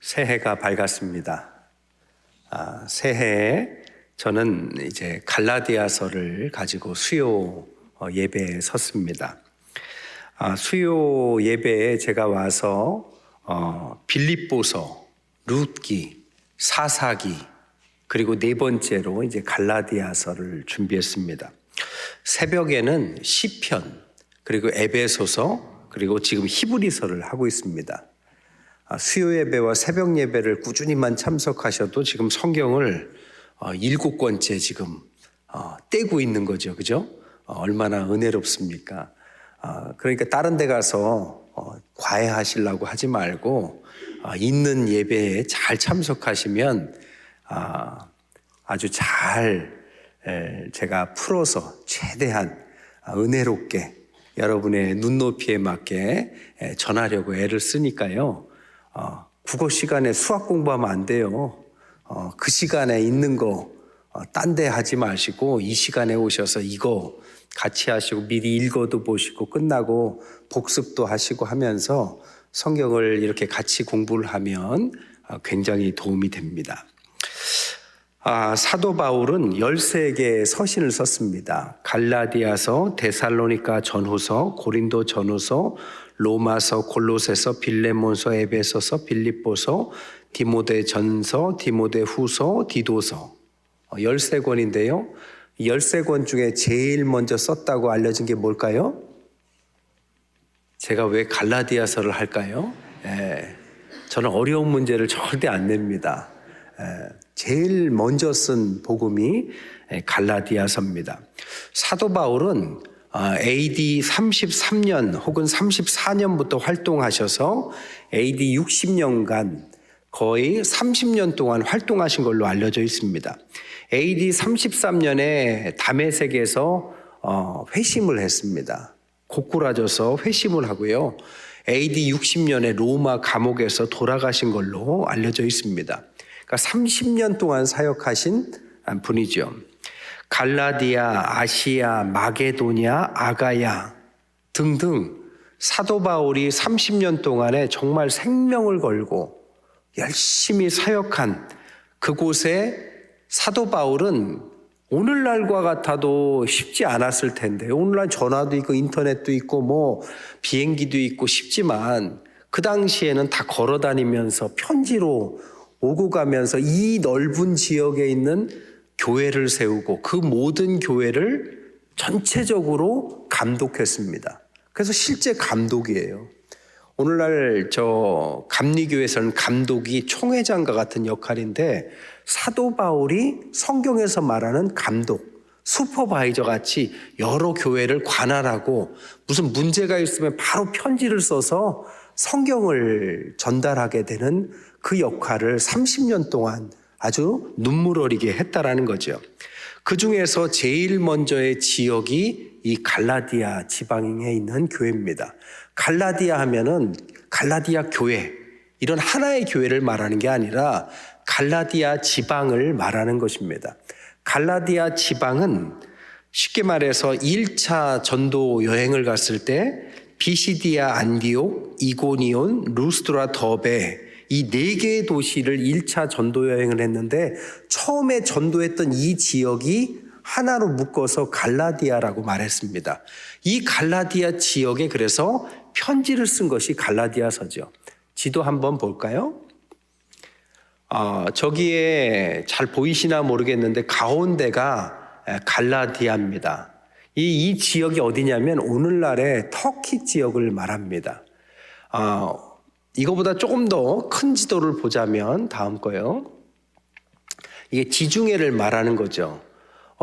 새해가 밝았습니다. 새해에 저는 이제 갈라디아서를 가지고 수요 예배에 섰습니다. 수요 예배에 제가 와서 빌립보서, 룻기, 사사기, 그리고 네 번째로 이제 갈라디아서를 준비했습니다. 새벽에는 시편, 그리고 에베소서, 그리고 지금 히브리서를 하고 있습니다. 수요 예배와 새벽 예배를 꾸준히만 참석하셔도 지금 성경을 7권째 지금 떼고 있는 거죠. 그죠? 얼마나 은혜롭습니까? 그러니까 다른 데 가서 과외하시려고 하지 말고 있는 예배에 잘 참석하시면 아주 잘 제가 풀어서 최대한 은혜롭게 여러분의 눈높이에 맞게 전하려고 애를 쓰니까요. 국어 시간에 수학 공부하면 안 돼요. 그 시간에 있는 거 딴 데 하지 마시고 이 시간에 오셔서 이거 같이 하시고 미리 읽어도 보시고 끝나고 복습도 하시고 하면서 성경을 이렇게 같이 공부를 하면 굉장히 도움이 됩니다. 사도 바울은 13개의 서신을 썼습니다. 갈라디아서, 데살로니가 전후서, 고린도 전후서, 로마서, 골로새서, 빌레몬서, 에베소서, 빌립보서, 디모데 전서, 디모데 후서, 디도서 13권인데요. 13권 중에 제일 먼저 썼다고 알려진 게 뭘까요? 제가 왜 갈라디아서를 할까요? 저는 어려운 문제를 절대 안 냅니다. 제일 먼저 쓴 복음이 갈라디아서입니다. 사도 바울은 AD 33년 혹은 34년부터 활동하셔서 AD 60년간 거의 30년 동안 활동하신 걸로 알려져 있습니다. AD 33년에 다메섹에서 회심을 했습니다. 고꾸라져서 회심을 하고요. AD 60년에 로마 감옥에서 돌아가신 걸로 알려져 있습니다. 그러니까 30년 동안 사역하신 분이죠. 갈라디아, 아시아, 마게도냐, 아가야 등등 사도 바울이 30년 동안에 정말 생명을 걸고 열심히 사역한 그곳에 사도 바울은 오늘날과 같아도 쉽지 않았을 텐데, 오늘날 전화도 있고 인터넷도 있고 뭐 비행기도 있고 쉽지만 그 당시에는 다 걸어 다니면서 편지로 오고 가면서 이 넓은 지역에 있는 교회를 세우고 그 모든 교회를 전체적으로 감독했습니다. 그래서 실제 감독이에요. 오늘날 저 감리교에서는 감독이 총회장과 같은 역할인데 사도 바울이 성경에서 말하는 감독, 슈퍼바이저 같이 여러 교회를 관할하고 무슨 문제가 있으면 바로 편지를 써서 성경을 전달하게 되는 그 역할을 30년 동안 아주 눈물 어리게 했다라는 거죠. 그 중에서 제일 먼저의 지역이 이 갈라디아 지방에 있는 교회입니다. 갈라디아 하면은 갈라디아 교회, 이런 하나의 교회를 말하는 게 아니라 갈라디아 지방을 말하는 것입니다. 갈라디아 지방은 쉽게 말해서 1차 전도 여행을 갔을 때 비시디아, 안디옥, 이고니온, 루스드라, 더베 이 4개의 도시를 1차 전도 여행을 했는데 처음에 전도했던 이 지역이 하나로 묶어서 갈라디아라고 말했습니다. 이 갈라디아 지역에 그래서 편지를 쓴 것이 갈라디아서죠. 지도 한번 볼까요? 저기에 잘 보이시나 모르겠는데 가운데가 갈라디아입니다. 이 지역이 어디냐면 오늘날의 터키 지역을 말합니다. 이거보다 조금 더 큰 지도를 보자면 다음 거요. 이게 지중해를 말하는 거죠.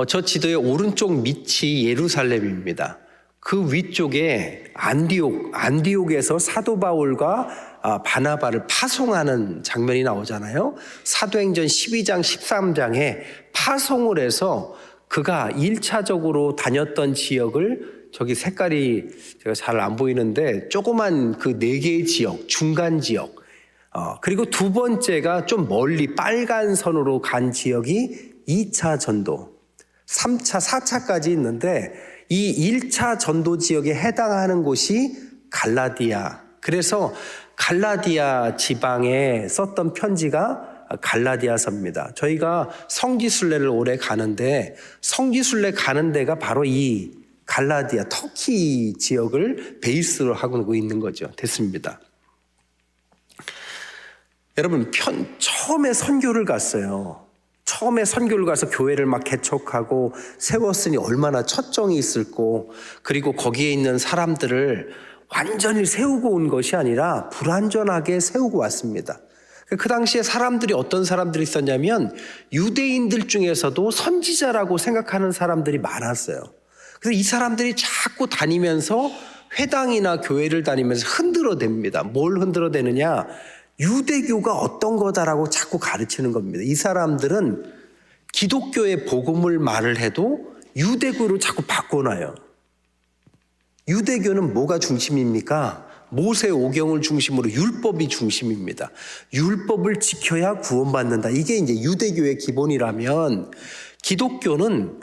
저 지도의 오른쪽 밑이 예루살렘입니다. 그 위쪽에 안디옥에서 사도 바울과 바나바를 파송하는 장면이 나오잖아요. 사도행전 12장 13장에 파송을 해서 그가 1차적으로 다녔던 지역을 저기 색깔이 제가 잘 안 보이는데 조그만 그 4개의 지역, 중간 지역, 그리고 두 번째가 좀 멀리 빨간 선으로 간 지역이 2차 전도, 3차, 4차까지 있는데 이 1차 전도 지역에 해당하는 곳이 갈라디아. 그래서 갈라디아 지방에 썼던 편지가 갈라디아서입니다. 저희가 성지순례를 올해 가는데 성지순례 가는 데가 바로 이 갈라디아, 터키 지역을 베이스로 하고 있는 거죠. 됐습니다. 여러분, 처음에 선교를 갔어요. 처음에 선교를 가서 교회를 막 개척하고 세웠으니 얼마나 첫정이 있을고, 그리고 거기에 있는 사람들을 완전히 세우고 온 것이 아니라 불완전하게 세우고 왔습니다. 그 당시에 사람들이 어떤 사람들이 있었냐면 유대인들 중에서도 선지자라고 생각하는 사람들이 많았어요. 그래서 이 사람들이 자꾸 다니면서 회당이나 교회를 다니면서 흔들어댑니다. 뭘 흔들어대느냐? 유대교가 어떤 거다라고 자꾸 가르치는 겁니다. 이 사람들은 기독교의 복음을 말을 해도 유대교로 자꾸 바꿔놔요. 유대교는 뭐가 중심입니까? 모세 오경을 중심으로 율법이 중심입니다. 율법을 지켜야 구원받는다. 이게 이제 유대교의 기본이라면 기독교는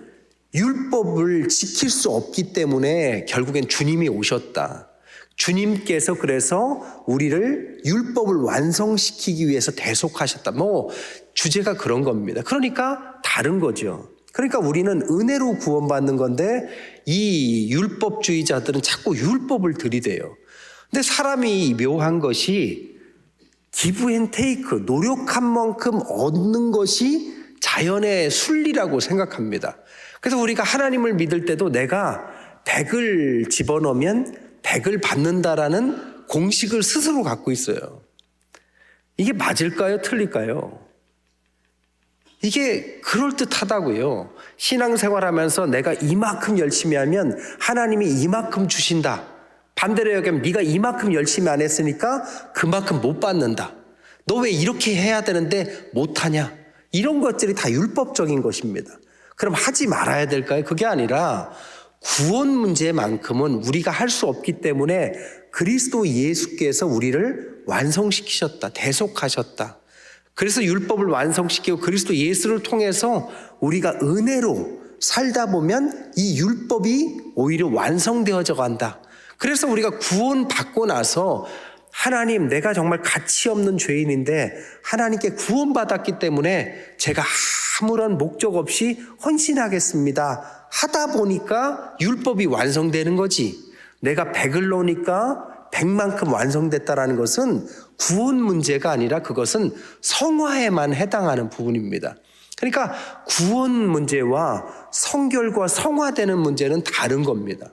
율법을 지킬 수 없기 때문에 결국엔 주님이 오셨다. 주님께서 그래서 우리를 율법을 완성시키기 위해서 대속하셨다. 뭐 주제가 그런 겁니다. 그러니까 다른 거죠. 그러니까 우리는 은혜로 구원받는 건데 이 율법주의자들은 자꾸 율법을 들이대요. 근데 사람이 묘한 것이 기브 앤 테이크, 노력한 만큼 얻는 것이 자연의 순리라고 생각합니다. 그래서 우리가 하나님을 믿을 때도 내가 100을 집어넣으면 100을 받는다라는 공식을 스스로 갖고 있어요. 이게 맞을까요? 틀릴까요? 이게 그럴듯하다고요. 신앙생활하면서 내가 이만큼 열심히 하면 하나님이 이만큼 주신다. 반대로 얘기하면 네가 이만큼 열심히 안 했으니까 그만큼 못 받는다. 너 왜 이렇게 해야 되는데 못하냐? 이런 것들이 다 율법적인 것입니다. 그럼 하지 말아야 될까요? 그게 아니라 구원 문제만큼은 우리가 할 수 없기 때문에 그리스도 예수께서 우리를 완성시키셨다. 대속하셨다. 그래서 율법을 완성시키고 그리스도 예수를 통해서 우리가 은혜로 살다 보면 이 율법이 오히려 완성되어져 간다. 그래서 우리가 구원받고 나서 하나님, 내가 정말 가치 없는 죄인인데 하나님께 구원받았기 때문에 제가 아무런 목적 없이 헌신하겠습니다 하다 보니까 율법이 완성되는 거지. 내가 100을 놓으니까 100만큼 완성됐다라는 것은 구원 문제가 아니라 그것은 성화에만 해당하는 부분입니다. 그러니까 구원 문제와 성결과 성화되는 문제는 다른 겁니다.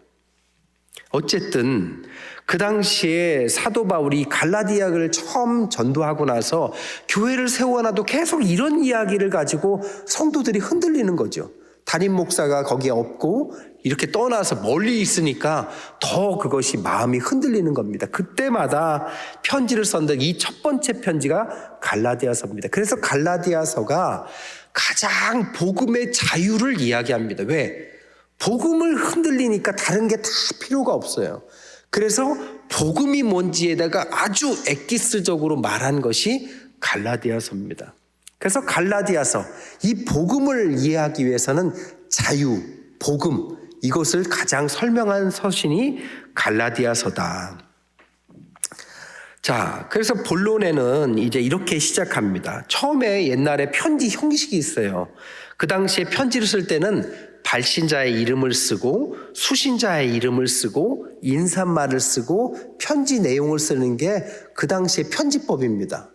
어쨌든 그 당시에 사도 바울이 갈라디아를 처음 전도하고 나서 교회를 세워놔도 계속 이런 이야기를 가지고 성도들이 흔들리는 거죠. 담임 목사가 거기에 없고 이렇게 떠나서 멀리 있으니까 더 그것이 마음이 흔들리는 겁니다. 그때마다 편지를 썼는데 이 첫 번째 편지가 갈라디아서입니다. 그래서 갈라디아서가 가장 복음의 자유를 이야기합니다. 왜? 복음을 흔들리니까 다른 게 다 필요가 없어요. 그래서 복음이 뭔지에다가 아주 엑기스적으로 말한 것이 갈라디아서입니다. 그래서 갈라디아서, 이 복음을 이해하기 위해서는 자유, 복음, 이것을 가장 설명한 서신이 갈라디아서다. 자, 그래서 본론에는 이제 이렇게 시작합니다. 처음에 옛날에 편지 형식이 있어요. 그 당시에 편지를 쓸 때는 발신자의 이름을 쓰고 수신자의 이름을 쓰고 인사말을 쓰고 편지 내용을 쓰는 게 그 당시의 편지법입니다.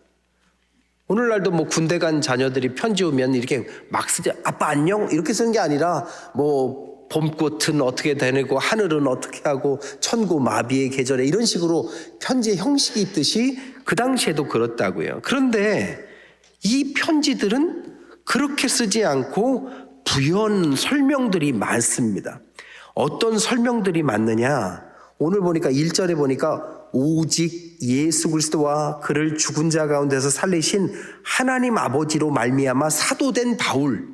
오늘날도 뭐 군대 간 자녀들이 편지 오면 이렇게 막 쓰지, 아빠 안녕 이렇게 쓰는 게 아니라 뭐 봄꽃은 어떻게 되고 하늘은 어떻게 하고 천고 마비의 계절에 이런 식으로 편지의 형식이 있듯이 그 당시에도 그렇다고요. 그런데 이 편지들은 그렇게 쓰지 않고 부연 설명들이 많습니다. 어떤 설명들이 많느냐? 오늘 보니까 1절에 보니까 오직 예수 그리스도와 그를 죽은 자 가운데서 살리신 하나님 아버지로 말미암아 사도된 바울,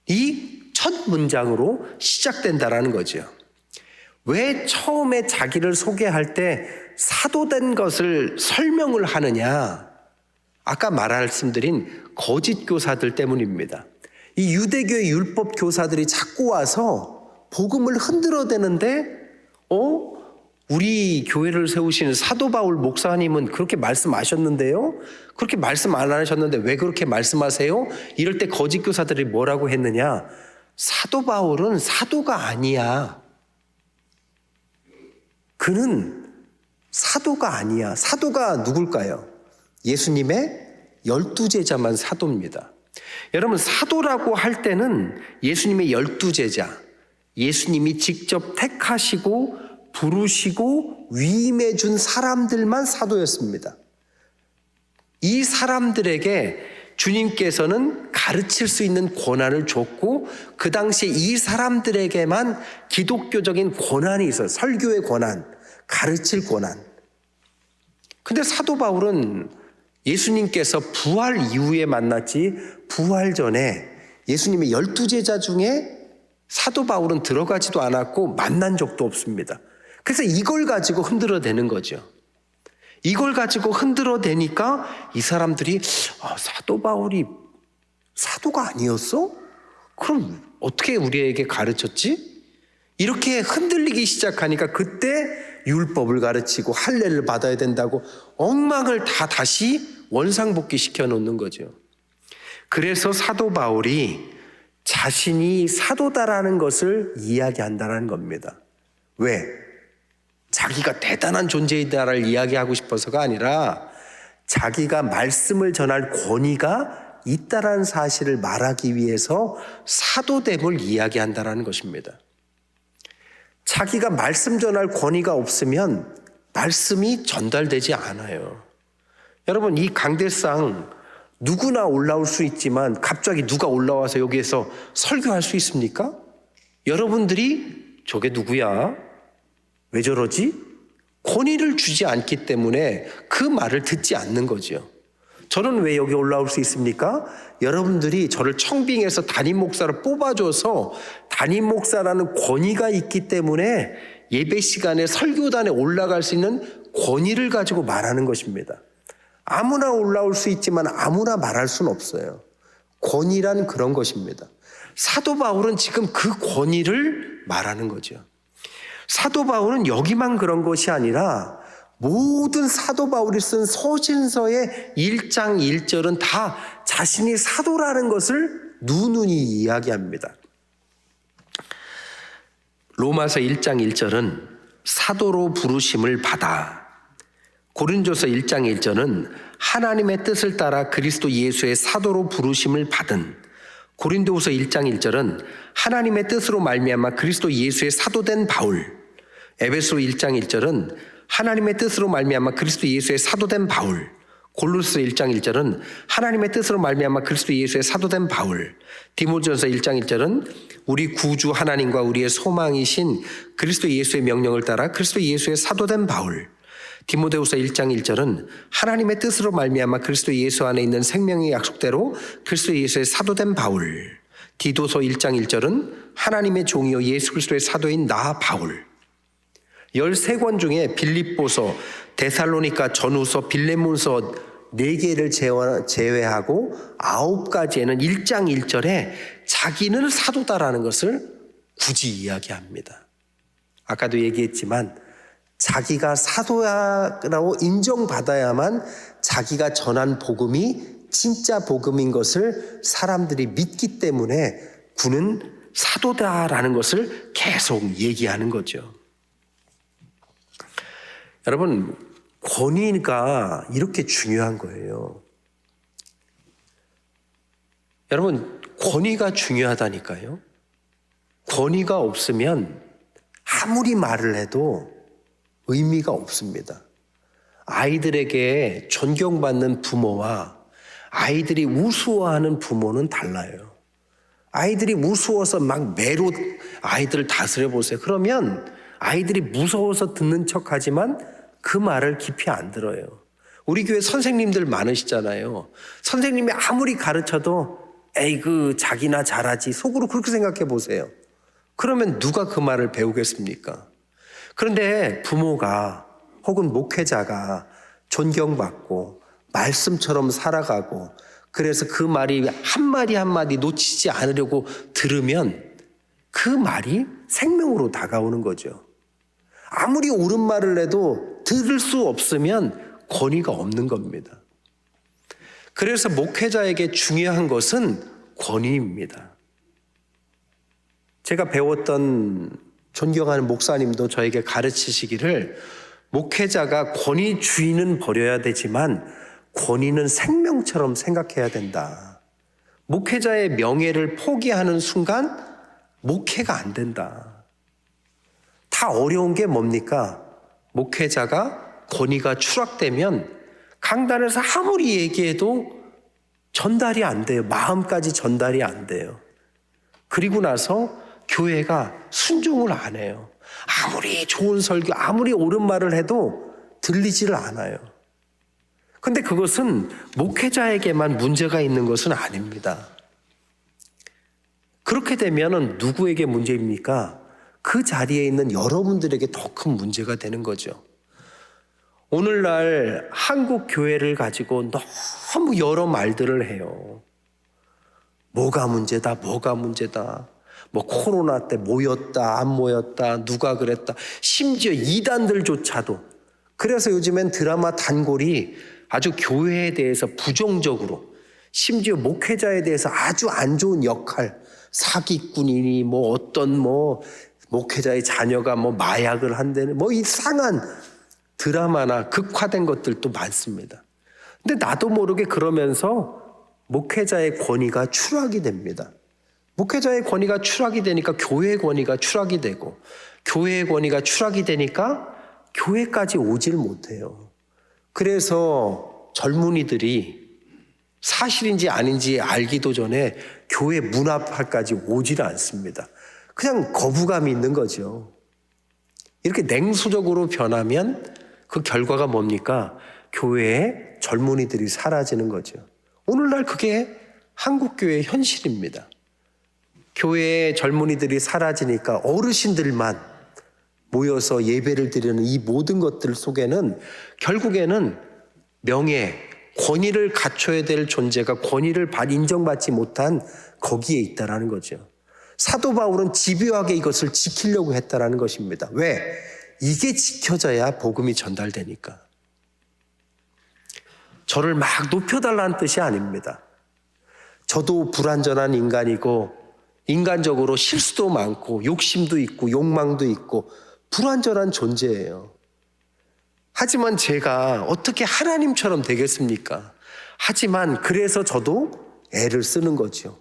이 첫 문장으로 시작된다라는 거죠. 왜 처음에 자기를 소개할 때 사도된 것을 설명을 하느냐? 아까 말씀드린 거짓 교사들 때문입니다. 이 유대교의 율법 교사들이 자꾸 와서 복음을 흔들어대는데 우리 교회를 세우신 사도 바울 목사님은 그렇게 말씀하셨는데요. 그렇게 말씀 안 하셨는데 왜 그렇게 말씀하세요? 이럴 때 거짓 교사들이 뭐라고 했느냐? 사도 바울은 사도가 아니야. 그는 사도가 아니야. 사도가 누굴까요? 예수님의 12제자만 사도입니다. 여러분, 사도라고 할 때는 예수님의 12제자, 예수님이 직접 택하시고 부르시고 위임해 준 사람들만 사도였습니다. 이 사람들에게 주님께서는 가르칠 수 있는 권한을 줬고 그 당시에 이 사람들에게만 기독교적인 권한이 있어요. 설교의 권한, 가르칠 권한. 근데 사도 바울은 예수님께서 부활 이후에 만났지 부활 전에 예수님의 12제자 중에 사도 바울은 들어가지도 않았고 만난 적도 없습니다. 그래서 이걸 가지고 흔들어대는 거죠. 이걸 가지고 흔들어대니까 이 사람들이 사도 바울이 사도가 아니었어? 그럼 어떻게 우리에게 가르쳤지? 이렇게 흔들리기 시작하니까 그때 율법을 가르치고 할례를 받아야 된다고 엉망을 다 다시 원상복귀 시켜놓는 거죠. 그래서 사도 바울이 자신이 사도다라는 것을 이야기한다는 겁니다. 왜? 자기가 대단한 존재이다를 이야기하고 싶어서가 아니라 자기가 말씀을 전할 권위가 있다라는 사실을 말하기 위해서 사도됨을 이야기한다는 것입니다. 자기가 말씀 전할 권위가 없으면 말씀이 전달되지 않아요. 여러분, 이 강대상 누구나 올라올 수 있지만 갑자기 누가 올라와서 여기에서 설교할 수 있습니까? 여러분들이 저게 누구야? 왜 저러지? 권위를 주지 않기 때문에 그 말을 듣지 않는 거죠. 저는 왜 여기 올라올 수 있습니까? 여러분들이 저를 청빙해서 담임 목사를 뽑아줘서 담임 목사라는 권위가 있기 때문에 예배 시간에 설교단에 올라갈 수 있는 권위를 가지고 말하는 것입니다. 아무나 올라올 수 있지만 아무나 말할 수는 없어요. 권위란 그런 것입니다. 사도 바울은 지금 그 권위를 말하는 거죠. 사도 바울은 여기만 그런 것이 아니라 모든 사도 바울이 쓴 서신서의 1장 1절은 다 자신이 사도라는 것을 누누이 이야기합니다. 로마서 1장 1절은 사도로 부르심을 받아, 고린도서 1장 1절은 하나님의 뜻을 따라 그리스도 예수의 사도로 부르심을 받은, 고린도후서 1장 1절은 하나님의 뜻으로 말미암아 그리스도 예수의 사도된 바울, 에베소 1장 1절은 하나님의 뜻으로 말미암아 그리스도 예수의 사도된 바울, 골로새 1장 1절은 하나님의 뜻으로 말미암아 그리스도 예수의 사도된 바울, 디모데전서 1장 1절은 우리 구주 하나님과 우리의 소망이신 그리스도 예수의 명령을 따라 그리스도 예수의 사도된 바울, 디모데후서 1장 1절은 하나님의 뜻으로 말미암아 그리스도 예수 안에 있는 생명의 약속대로 그리스도 예수의 사도된 바울, 디도서 1장 1절은 하나님의 종이요 예수 그리스도의 사도인 나 바울. 13권 중에 빌립보서, 데살로니가 전후서, 빌레몬서 4개를 제외하고 9가지에는 1장 1절에 자기는 사도다라는 것을 굳이 이야기합니다. 아까도 얘기했지만 자기가 사도라고 인정받아야만 자기가 전한 복음이 진짜 복음인 것을 사람들이 믿기 때문에 그는 사도다라는 것을 계속 얘기하는 거죠. 여러분, 권위가 이렇게 중요한 거예요. 여러분, 권위가 중요하다니까요. 권위가 없으면 아무리 말을 해도 의미가 없습니다. 아이들에게 존경받는 부모와 아이들이 우스워하는 부모는 달라요. 아이들이 우스워서 막 매로 아이들을 다스려 보세요. 그러면 아이들이 무서워서 듣는 척하지만 그 말을 깊이 안 들어요. 우리 교회 선생님들 많으시잖아요. 선생님이 아무리 가르쳐도 에이 자기나 잘하지 속으로 그렇게 생각해 보세요. 그러면 누가 그 말을 배우겠습니까? 그런데 부모가 혹은 목회자가 존경받고 말씀처럼 살아가고 그래서 그 말이 한마디 한마디 놓치지 않으려고 들으면 그 말이 생명으로 다가오는 거죠. 아무리 옳은 말을 해도 들을 수 없으면 권위가 없는 겁니다. 그래서 목회자에게 중요한 것은 권위입니다. 제가 배웠던 존경하는 목사님도 저에게 가르치시기를 목회자가 권위주의는 버려야 되지만 권위는 생명처럼 생각해야 된다. 목회자의 명예를 포기하는 순간 목회가 안 된다. 다 어려운 게 뭡니까? 목회자가 권위가 추락되면 강단에서 아무리 얘기해도 전달이 안 돼요. 마음까지 전달이 안 돼요. 그리고 나서 교회가 순종을 안 해요. 아무리 좋은 설교, 아무리 옳은 말을 해도 들리지를 않아요. 근데 그것은 목회자에게만 문제가 있는 것은 아닙니다. 그렇게 되면 누구에게 문제입니까? 그 자리에 있는 여러분들에게 더 큰 문제가 되는 거죠. 오늘날 한국 교회를 가지고 너무 여러 말들을 해요. 뭐가 문제다, 뭐가 문제다. 뭐 코로나 때 모였다, 안 모였다, 누가 그랬다. 심지어 이단들조차도. 그래서 요즘엔 드라마 단골이 아주 교회에 대해서 부정적으로, 심지어 목회자에 대해서 아주 안 좋은 역할, 사기꾼이니 뭐 어떤 뭐 목회자의 자녀가 뭐 마약을 한다는 뭐 이상한 드라마나 극화된 것들도 많습니다. 근데 나도 모르게 그러면서 목회자의 권위가 추락이 됩니다. 목회자의 권위가 추락이 되니까 교회의 권위가 추락이 되고, 교회의 권위가 추락이 되니까 교회까지 오질 못해요. 그래서 젊은이들이 사실인지 아닌지 알기도 전에 교회 문 앞까지 오질 않습니다. 그냥 거부감이 있는 거죠. 이렇게 냉소적으로 변하면 그 결과가 뭡니까? 교회에 젊은이들이 사라지는 거죠. 오늘날 그게 한국교회의 현실입니다. 교회에 젊은이들이 사라지니까 어르신들만 모여서 예배를 드리는 이 모든 것들 속에는 결국에는 명예, 권위를 갖춰야 될 존재가 권위를 인정받지 못한 거기에 있다라는 거죠. 사도 바울은 집요하게 이것을 지키려고 했다라는 것입니다. 왜? 이게 지켜져야 복음이 전달되니까. 저를 막 높여달라는 뜻이 아닙니다. 저도 불완전한 인간이고 인간적으로 실수도 많고 욕심도 있고 욕망도 있고 불완전한 존재예요. 하지만 제가 어떻게 하나님처럼 되겠습니까? 하지만 그래서 저도 애를 쓰는 거죠.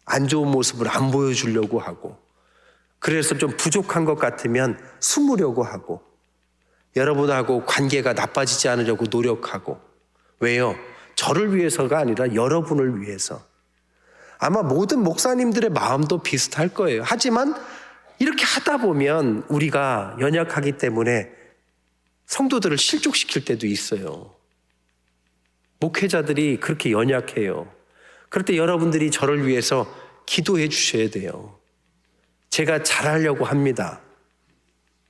안 좋은 모습을 안 보여주려고 하고, 그래서 좀 부족한 것 같으면 숨으려고 하고, 여러분하고 관계가 나빠지지 않으려고 노력하고. 왜요? 저를 위해서가 아니라 여러분을 위해서. 아마 모든 목사님들의 마음도 비슷할 거예요. 하지만 이렇게 하다 보면 우리가 연약하기 때문에 성도들을 실족시킬 때도 있어요. 목회자들이 그렇게 연약해요. 그럴 때 여러분들이 저를 위해서 기도해 주셔야 돼요. 제가 잘하려고 합니다.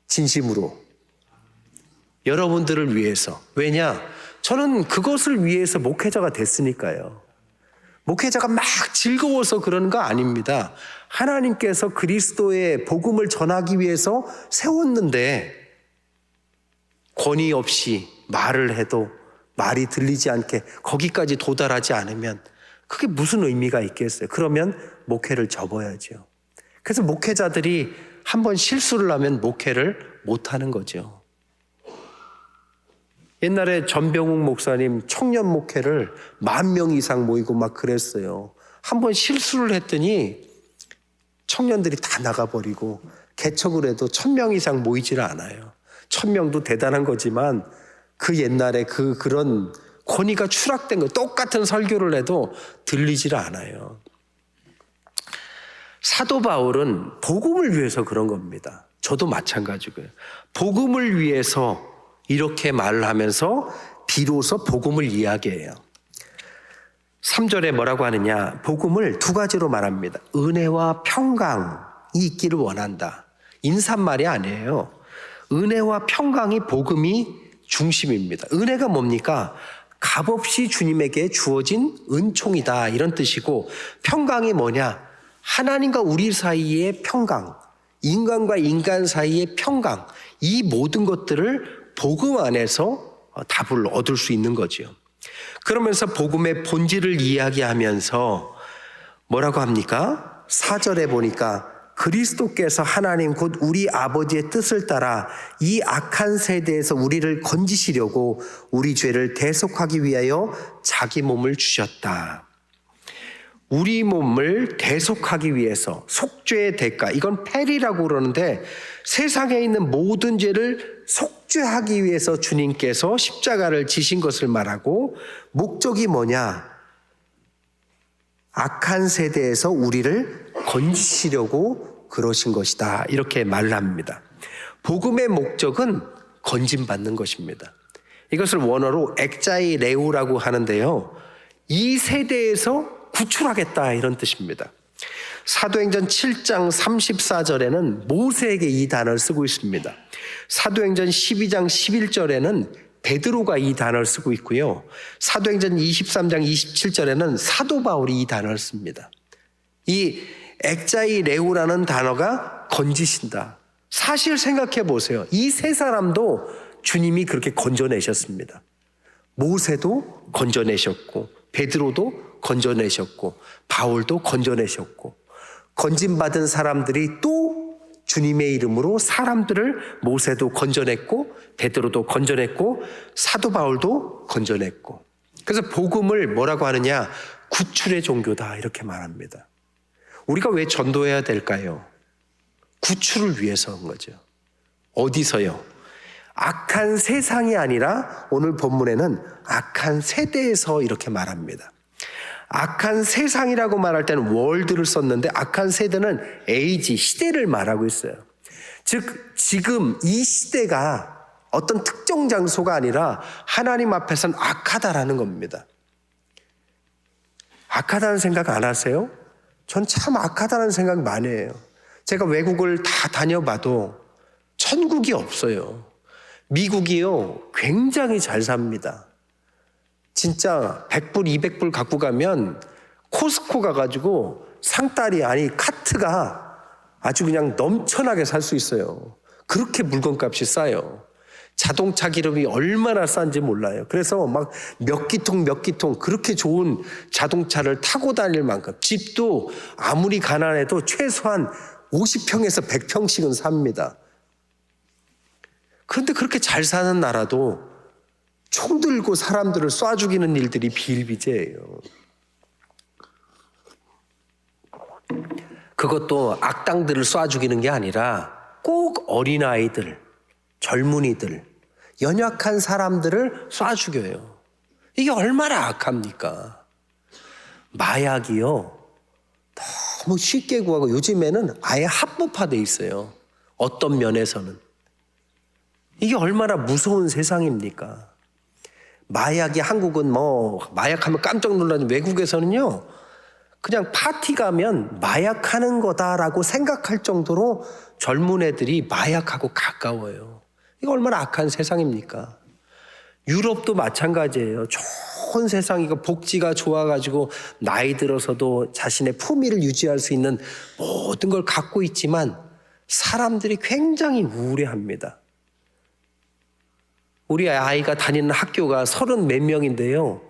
진심으로. 여러분들을 위해서. 왜냐? 저는 그것을 위해서 목회자가 됐으니까요. 목회자가 막 즐거워서 그러는 거 아닙니다. 하나님께서 그리스도의 복음을 전하기 위해서 세웠는데 권위 없이 말을 해도 말이 들리지 않게 거기까지 도달하지 않으면 그게 무슨 의미가 있겠어요? 그러면 목회를 접어야죠. 그래서 목회자들이 한번 실수를 하면 목회를 못하는 거죠. 옛날에 전병욱 목사님 청년 목회를 10,000명 이상 모이고 막 그랬어요. 한번 실수를 했더니 청년들이 다 나가버리고 개척을 해도 1,000명 이상 모이질 않아요. 1,000명도 대단한 거지만 그 옛날에 그런 권위가 추락된 거, 똑같은 설교를 해도 들리질 않아요. 사도 바울은 복음을 위해서 그런 겁니다. 저도 마찬가지고요. 복음을 위해서 이렇게 말을 하면서 비로소 복음을 이야기해요. 3절에 뭐라고 하느냐? 복음을 두 가지로 말합니다. 은혜와 평강이 있기를 원한다. 인사말이 아니에요. 은혜와 평강이 복음이 중심입니다. 은혜가 뭡니까? 값없이 주님에게 주어진 은총이다, 이런 뜻이고, 평강이 뭐냐? 하나님과 우리 사이의 평강, 인간과 인간 사이의 평강, 이 모든 것들을 복음 안에서 답을 얻을 수 있는 거지요. 그러면서 복음의 본질을 이야기하면서 뭐라고 합니까? 4절에 보니까 그리스도께서 하나님 곧 우리 아버지의 뜻을 따라 이 악한 세대에서 우리를 건지시려고 우리 죄를 대속하기 위하여 자기 몸을 주셨다. 우리 몸을 대속하기 위해서 속죄의 대가, 이건 펠이라고 그러는데 세상에 있는 모든 죄를 속죄하기 위해서 주님께서 십자가를 지신 것을 말하고, 목적이 뭐냐? 악한 세대에서 우리를 건지시려고 그러신 것이다, 이렇게 말을 합니다. 복음의 목적은 건짐받는 것입니다. 이것을 원어로 엑자이 레우라고 하는데요, 이 세대에서 구출하겠다, 이런 뜻입니다. 사도행전 7장 34절에는 모세에게 이 단어를 쓰고 있습니다. 사도행전 12장 11절에는 베드로가 이 단어를 쓰고 있고요. 사도행전 23장 27절에는 사도 바울이 이 단어를 씁니다. 이 엑자이 레우라는 단어가 건지신다. 사실 생각해 보세요. 이 세 사람도 주님이 그렇게 건져내셨습니다. 모세도 건져내셨고, 베드로도 건져내셨고, 바울도 건져내셨고, 건짐받은 사람들이 또 주님의 이름으로 사람들을, 모세도 건져냈고 베드로도 건져냈고 사도 바울도 건져냈고. 그래서 복음을 뭐라고 하느냐? 구출의 종교다, 이렇게 말합니다. 우리가 왜 전도해야 될까요? 구출을 위해서 한 거죠. 어디서요? 악한 세상이 아니라 오늘 본문에는 악한 세대에서 이렇게 말합니다. 악한 세상이라고 말할 때는 월드를 썼는데 악한 세대는 에이지, 시대를 말하고 있어요. 즉 지금 이 시대가 어떤 특정 장소가 아니라 하나님 앞에서는 악하다라는 겁니다. 악하다는 생각 안 하세요? 전 참 악하다는 생각 많이 해요. 제가 외국을 다 다녀봐도 천국이 없어요. 미국이요, 굉장히 잘 삽니다. 진짜 100불, 200불 갖고 가면 코스코 가가지고 상다리, 아니 카트가 아주 그냥 넘쳐나게 살 수 있어요. 그렇게 물건값이 싸요. 자동차 기름이 얼마나 싼지 몰라요. 그래서 막 몇 기통 그렇게 좋은 자동차를 타고 다닐 만큼, 집도 아무리 가난해도 최소한 50평에서 100평씩은 삽니다. 그런데 그렇게 잘 사는 나라도 총 들고 사람들을 쏴 죽이는 일들이 비일비재해요. 그것도 악당들을 쏴 죽이는 게 아니라 꼭 어린아이들, 젊은이들, 연약한 사람들을 쏴 죽여요. 이게 얼마나 악합니까? 마약이요, 너무 쉽게 구하고 요즘에는 아예 합법화돼 있어요. 어떤 면에서는. 이게 얼마나 무서운 세상입니까? 마약이, 한국은 뭐 마약하면 깜짝 놀라는, 외국에서는요 그냥 파티 가면 마약하는 거다라고 생각할 정도로 젊은 애들이 마약하고 가까워요. 이거 얼마나 악한 세상입니까? 유럽도 마찬가지예요. 좋은 세상이고 복지가 좋아가지고 나이 들어서도 자신의 품위를 유지할 수 있는 모든 걸 갖고 있지만 사람들이 굉장히 우울해합니다. 우리 아이가 다니는 학교가 30 몇 명인데요,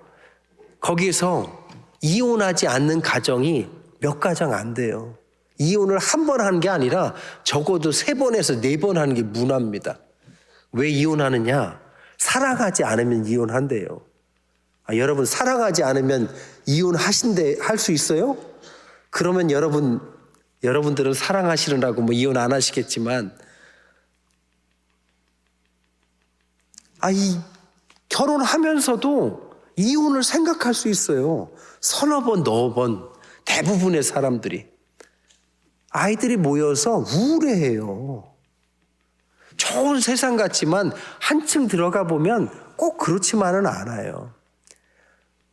거기에서 이혼하지 않는 가정이 몇 가정 안 돼요. 이혼을 한 번 하는 게 아니라 적어도 3번에서 4번 하는 게 문화입니다. 왜 이혼하느냐? 사랑하지 않으면 이혼한대요. 여러분, 사랑하지 않으면 이혼하신대 할 수 있어요? 그러면 여러분들은 사랑하시느라고 뭐 이혼 안 하시겠지만, 이 결혼하면서도 이혼을 생각할 수 있어요. 서너 번, 너어 번, 대부분의 사람들이. 아이들이 모여서 우울해해요. 좋은 세상 같지만 한층 들어가 보면 꼭 그렇지만은 않아요.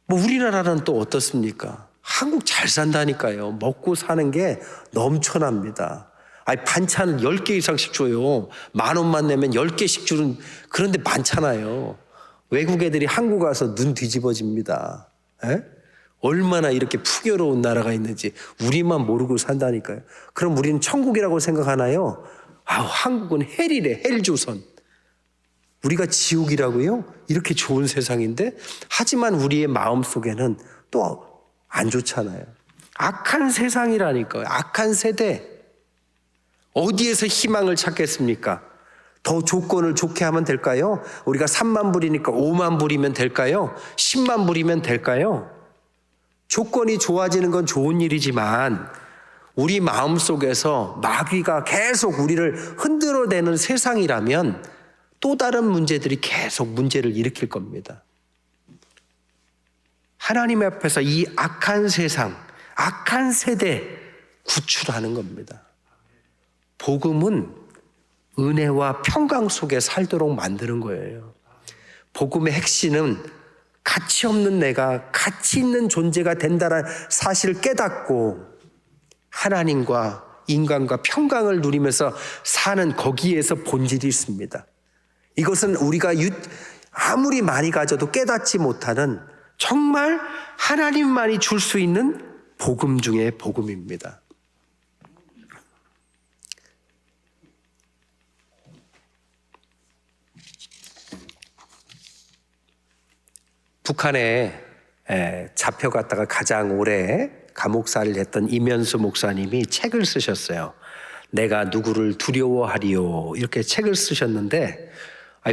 뭐 우리나라는 또 어떻습니까? 한국 잘 산다니까요. 먹고 사는 게 넘쳐납니다. 반찬을 10개 이상씩 줘요. 10,000원만 내면 10개씩 주는, 그런데 많잖아요. 외국 애들이 한국 와서 눈 뒤집어집니다. 에? 얼마나 이렇게 풍요로운 나라가 있는지 우리만 모르고 산다니까요. 그럼 우리는 천국이라고 생각하나요? 한국은 헬이래, 헬조선. 우리가 지옥이라고요? 이렇게 좋은 세상인데? 하지만 우리의 마음속에는 또 안 좋잖아요. 악한 세상이라니까요. 악한 세대. 어디에서 희망을 찾겠습니까? 더 조건을 좋게 하면 될까요? 우리가 3만 불이니까 5만 불이면 될까요? 10만 불이면 될까요? 조건이 좋아지는 건 좋은 일이지만 우리 마음속에서 마귀가 계속 우리를 흔들어대는 세상이라면 또 다른 문제들이 계속 문제를 일으킬 겁니다. 하나님 앞에서 이 악한 세상, 악한 세대 구출하는 겁니다. 복음은 은혜와 평강 속에 살도록 만드는 거예요. 복음의 핵심은 가치 없는 내가 가치 있는 존재가 된다는 사실을 깨닫고 하나님과 인간과 평강을 누리면서 사는 거기에서 본질이 있습니다. 이것은 우리가 아무리 많이 가져도 깨닫지 못하는 정말 하나님만이 줄 수 있는 복음 중에 복음입니다. 북한에 잡혀갔다가 가장 오래 감옥살이를 했던 이면수 목사님이 책을 쓰셨어요. 내가 누구를 두려워하리요, 이렇게 책을 쓰셨는데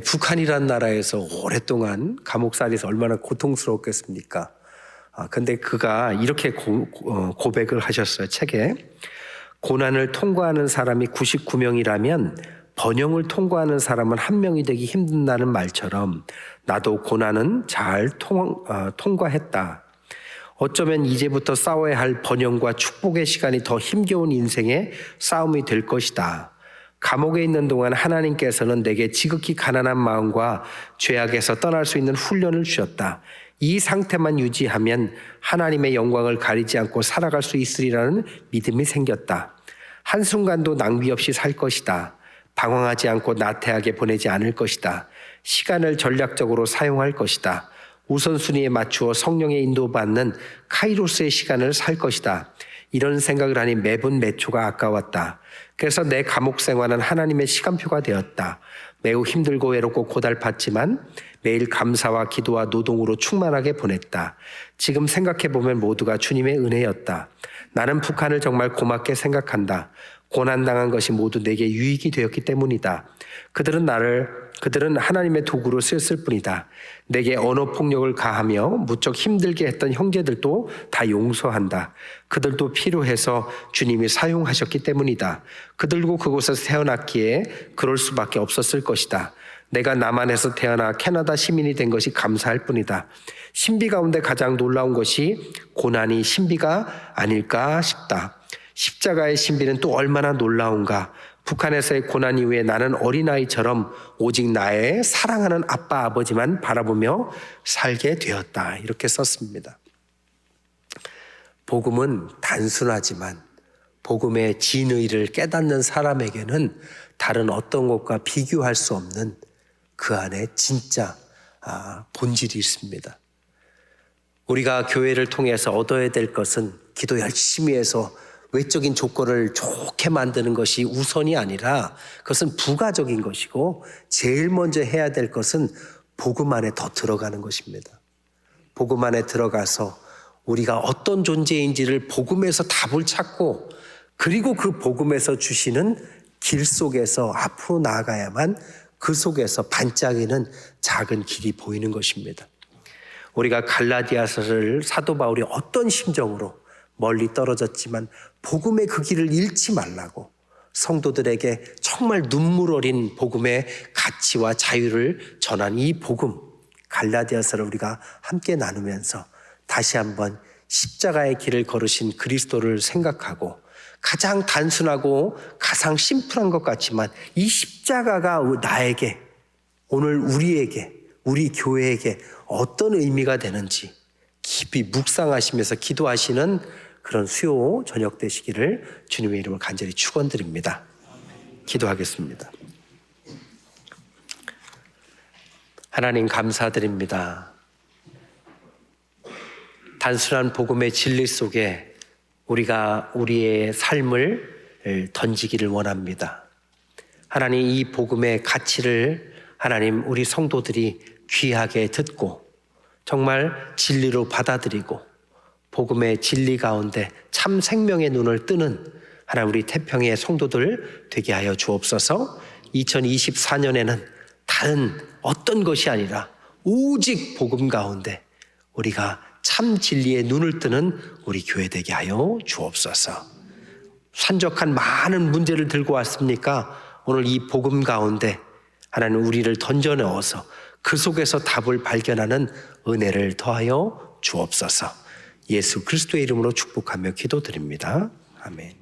북한이란 나라에서 오랫동안 감옥살이에서 얼마나 고통스러웠겠습니까? 근데 그가 이렇게 고백을 하셨어요. 책에 고난을 통과하는 사람이 99명이라면 번영을 통과하는 사람은 1명이 되기 힘든다는 말처럼 나도 고난은 잘 통과했다. 어쩌면 이제부터 싸워야 할 번영과 축복의 시간이 더 힘겨운 인생의 싸움이 될 것이다. 감옥에 있는 동안 하나님께서는 내게 지극히 가난한 마음과 죄악에서 떠날 수 있는 훈련을 주셨다. 이 상태만 유지하면 하나님의 영광을 가리지 않고 살아갈 수 있으리라는 믿음이 생겼다. 한순간도 낭비 없이 살 것이다. 방황하지 않고 나태하게 보내지 않을 것이다. 시간을 전략적으로 사용할 것이다. 우선순위에 맞추어 성령의 인도받는 카이로스의 시간을 살 것이다. 이런 생각을 하니 매분 매 초가 아까웠다. 그래서 내 감옥 생활은 하나님의 시간표가 되었다. 매우 힘들고 외롭고 고달팠지만 매일 감사와 기도와 노동으로 충만하게 보냈다. 지금 생각해보면 모두가 주님의 은혜였다. 나는 북한을 정말 고맙게 생각한다. 고난당한 것이 모두 내게 유익이 되었기 때문이다. 그들은 하나님의 도구로 쓰였을 뿐이다. 내게 언어폭력을 가하며 무척 힘들게 했던 형제들도 다 용서한다. 그들도 필요해서 주님이 사용하셨기 때문이다. 그들도 그곳에서 태어났기에 그럴 수밖에 없었을 것이다. 내가 남한에서 태어나 캐나다 시민이 된 것이 감사할 뿐이다. 신비 가운데 가장 놀라운 것이 고난이 신비가 아닐까 싶다. 십자가의 신비는 또 얼마나 놀라운가. 북한에서의 고난 이후에 나는 어린아이처럼 오직 나의 사랑하는 아빠 아버지만 바라보며 살게 되었다. 이렇게 썼습니다. 복음은 단순하지만 복음의 진의를 깨닫는 사람에게는 다른 어떤 것과 비교할 수 없는 그 안에 진짜 본질이 있습니다. 우리가 교회를 통해서 얻어야 될 것은 기도 열심히 해서 외적인 조건을 좋게 만드는 것이 우선이 아니라 그것은 부가적인 것이고 제일 먼저 해야 될 것은 복음 안에 더 들어가는 것입니다. 복음 안에 들어가서 우리가 어떤 존재인지를 복음에서 답을 찾고 그리고 그 복음에서 주시는 길 속에서 앞으로 나아가야만 그 속에서 반짝이는 작은 길이 보이는 것입니다. 우리가 갈라디아서를 사도 바울이 어떤 심정으로 멀리 떨어졌지만 복음의 그 길을 잃지 말라고 성도들에게 정말 눈물 어린 복음의 가치와 자유를 전한 이 복음 갈라디아서를 우리가 함께 나누면서 다시 한번 십자가의 길을 걸으신 그리스도를 생각하고 가장 단순하고 가장 심플한 것 같지만 이 십자가가 나에게 오늘 우리에게 우리 교회에게 어떤 의미가 되는지 깊이 묵상하시면서 기도하시는 그런 수요 저녁 되시기를 주님의 이름으로 간절히 축원드립니다. 기도하겠습니다. 하나님 감사드립니다. 단순한 복음의 진리 속에 우리가 우리의 삶을 던지기를 원합니다. 하나님, 이 복음의 가치를 하나님 우리 성도들이 귀하게 듣고 정말 진리로 받아들이고 복음의 진리 가운데 참 생명의 눈을 뜨는 하나님 우리 태평의 성도들 되게 하여 주옵소서. 2024년에는 다른 어떤 것이 아니라 오직 복음 가운데 우리가 참 진리의 눈을 뜨는 우리 교회 되게 하여 주옵소서. 산적한 많은 문제를 들고 왔습니까? 오늘 이 복음 가운데 하나님 우리를 던져 넣어서 그 속에서 답을 발견하는 은혜를 더하여 주옵소서. 예수 그리스도의 이름으로 축복하며 기도드립니다. 아멘.